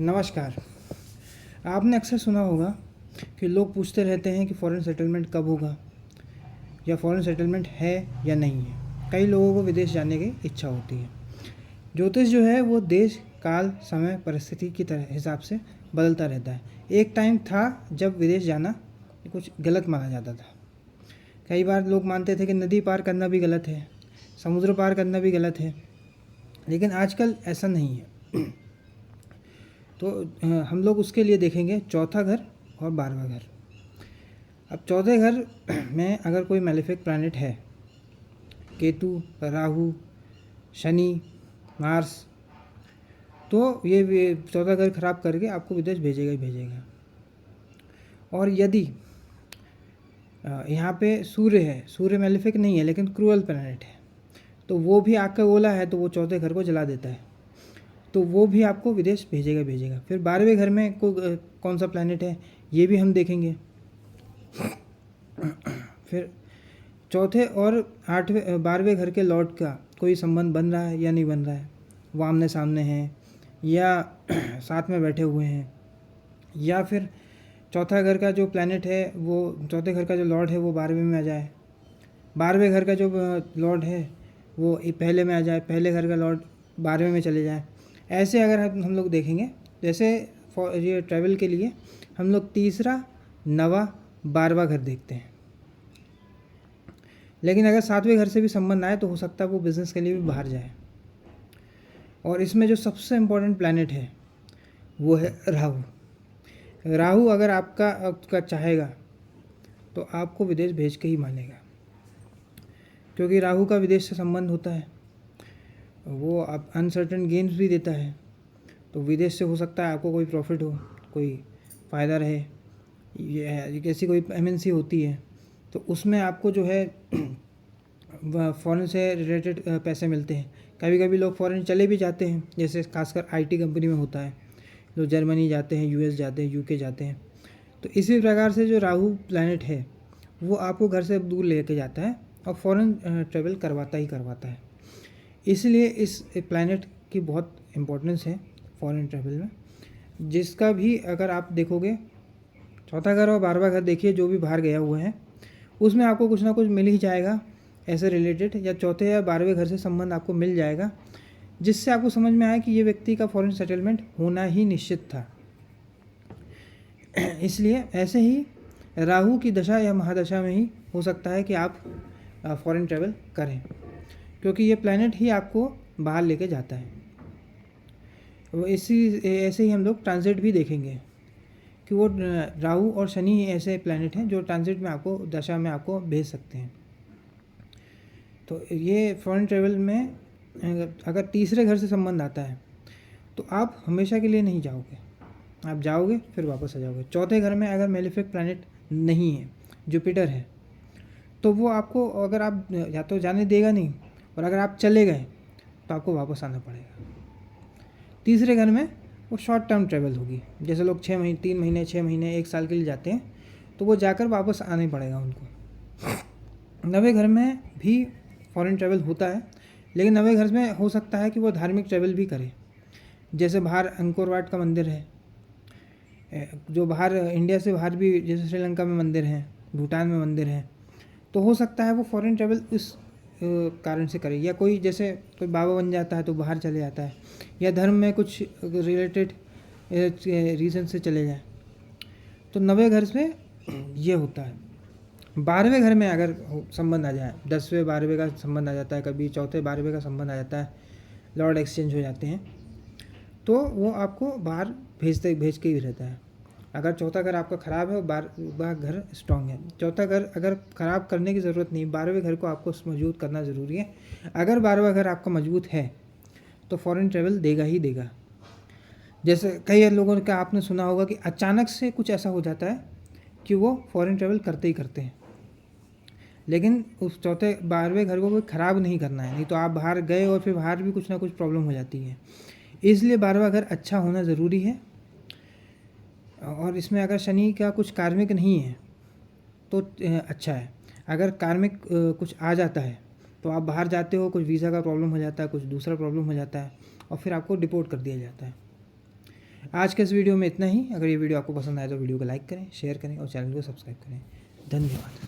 नमस्कार। आपने अक्सर सुना होगा कि लोग पूछते रहते हैं कि फ़ॉरेन सेटलमेंट कब होगा या फ़ॉरेन सेटलमेंट है या नहीं है। कई लोगों को विदेश जाने की इच्छा होती है। ज्योतिष जो है वो देश, काल, समय, परिस्थिति की तरह हिसाब से बदलता रहता है। एक टाइम था जब विदेश जाना कुछ गलत माना जाता था। कई बार लोग मानते थे कि नदी पार करना भी गलत है, समुद्र पार करना भी गलत है, लेकिन आजकल ऐसा नहीं है। तो हम लोग उसके लिए देखेंगे चौथा घर और 12वां घर। अब चौथे घर में अगर कोई मैलेफिक प्लैनेट है, केतु, राहु, शनि, मार्स, तो ये चौथा घर खराब करके आपको विदेश भेजेगा ही भेजेगा। और यदि यहाँ पे सूर्य है, सूर्य मैलेफिक नहीं है लेकिन क्रूअल प्लैनेट है, तो वो भी आग का गोला है, तो वो चौथे घर को जला देता है, तो वो भी आपको विदेश भेजेगा भेजेगा। फिर 12वें घर में कौन सा प्लैनेट है ये भी हम देखेंगे। फिर चौथे और 12वें घर के लॉर्ड का कोई संबंध बन रहा है या नहीं बन रहा है, वो आमने सामने हैं या साथ में बैठे हुए हैं, या फिर चौथा घर का जो प्लैनेट है वो चौथे घर का जो लॉर्ड है वो 12वें में आ जाए, 12वें घर का जो लॉर्ड है वो पहले में आ जाए, पहले घर का लॉर्ड 12वें में चले जाए। ऐसे अगर हम लोग देखेंगे, जैसे ये ट्रैवल के लिए हम लोग तीसरा, नवा, 12वां घर देखते हैं। लेकिन अगर 7वें घर से भी संबंध आए तो हो सकता है वो बिज़नेस के लिए भी बाहर जाए। और इसमें जो सबसे इम्पोर्टेंट प्लैनेट है वो है राहु। राहु अगर आपका चाहेगा तो आपको विदेश भेज के ही मानेगा, क्योंकि राहु का विदेश से संबंध होता है। वो आप अनसर्टेन गेन्स भी देता है, तो विदेश से हो सकता है आपको कोई प्रॉफिट हो, कोई फ़ायदा रहे। ये कैसी कोई एमएनसी होती है तो उसमें आपको जो है फ़ॉरेन से रिलेटेड पैसे मिलते हैं। कभी कभी लोग फ़ॉरेन चले भी जाते हैं, जैसे खासकर आईटी कंपनी में होता है, लोग जर्मनी जाते हैं, यूएस जाते हैं, यूके जाते हैं। तो इसी प्रकार से जो राहु प्लैनेट है वो आपको घर से दूर लेके जाता है और फ़ॉरेन ट्रेवल करवाता ही करवाता है। इसलिए इस प्लैनेट की बहुत इम्पोर्टेंस है फ़ॉरेन ट्रेवल में, जिसका भी अगर आप देखोगे चौथा घर और 12वां घर देखिए, जो भी बाहर गया हुआ है उसमें आपको कुछ ना कुछ मिल ही जाएगा ऐसे रिलेटेड, या चौथे या 12वें घर से संबंध आपको मिल जाएगा, जिससे आपको समझ में आया कि ये व्यक्ति का फॉरेन सेटलमेंट होना ही निश्चित था। इसलिए ऐसे ही राहु की दशा या महादशा में ही हो सकता है कि आप फॉरेन ट्रैवल करें, क्योंकि ये प्लैनेट ही आपको बाहर लेके जाता है। वो ऐसे ही हम लोग ट्रांजिट भी देखेंगे कि वो राहु और शनि ऐसे प्लैनेट हैं जो ट्रांजिट में आपको, दशा में आपको भेज सकते हैं। तो ये फॉरेन ट्रैवल में अगर तीसरे घर से संबंध आता है तो आप हमेशा के लिए नहीं जाओगे, आप जाओगे फिर वापस आ जाओगे। चौथे घर में अगर मेलेफिक प्लैनेट नहीं है, जुपिटर है, तो वो आपको, अगर आप या तो जाने देगा नहीं, और अगर आप चले गए तो आपको वापस आना पड़ेगा। तीसरे घर में वो शॉर्ट टर्म ट्रैवल होगी, जैसे लोग 6 महीने, 3 महीने, 6 महीने, 1 साल के लिए जाते हैं, तो वो जाकर वापस आना ही पड़ेगा उनको। नवे घर में भी फॉरेन ट्रैवल होता है, लेकिन नवे घर में हो सकता है कि वो धार्मिक ट्रैवल भी करे। जैसे बाहर अंकोर वाट का मंदिर है, जो बाहर इंडिया से बाहर भी, जैसे श्रीलंका में मंदिर हैं, भूटान में मंदिर हैं, तो हो सकता है वो फॉरेन ट्रैवल इस कारण से करे। या कोई जैसे कोई बाबा बन जाता है तो बाहर चले जाता है, या धर्म में कुछ रिलेटेड रीज़न से चले जाए, तो नवे घर से ये होता है। 12वें घर में अगर संबंध आ जाए, 10वें 12वें का संबंध आ जाता है, कभी चौथे 12वें का संबंध आ जाता है, लॉर्ड एक्सचेंज हो जाते हैं, तो वो आपको बाहर भेज के ही रहता है। अगर चौथा घर आपका ख़राब है और 12वां घर स्ट्रांग है, चौथा घर अगर ख़राब करने की ज़रूरत नहीं, 12वें घर को आपको मजबूत करना ज़रूरी है। अगर 12वां घर आपका मजबूत है तो फॉरेन ट्रैवल देगा ही देगा। जैसे कई लोगों का आपने सुना होगा कि अचानक से कुछ ऐसा हो जाता है कि वो फॉरेन ट्रैवल करते ही करते हैं, लेकिन उस चौथे 12वें घर को कोई ख़राब नहीं करना है, नहीं तो आप बाहर गए और फिर बाहर भी कुछ ना कुछ प्रॉब्लम हो जाती है। इसलिए 12वां घर अच्छा होना ज़रूरी है। और इसमें अगर शनि का कुछ कार्मिक नहीं है तो अच्छा है। अगर कार्मिक कुछ आ जाता है तो आप बाहर जाते हो, कुछ वीज़ा का प्रॉब्लम हो जाता है, कुछ दूसरा प्रॉब्लम हो जाता है, और फिर आपको डिपोर्ट कर दिया जाता है। आज के इस वीडियो में इतना ही। अगर ये वीडियो आपको पसंद आए तो वीडियो को लाइक करें, शेयर करें और चैनल को सब्सक्राइब करें। धन्यवाद।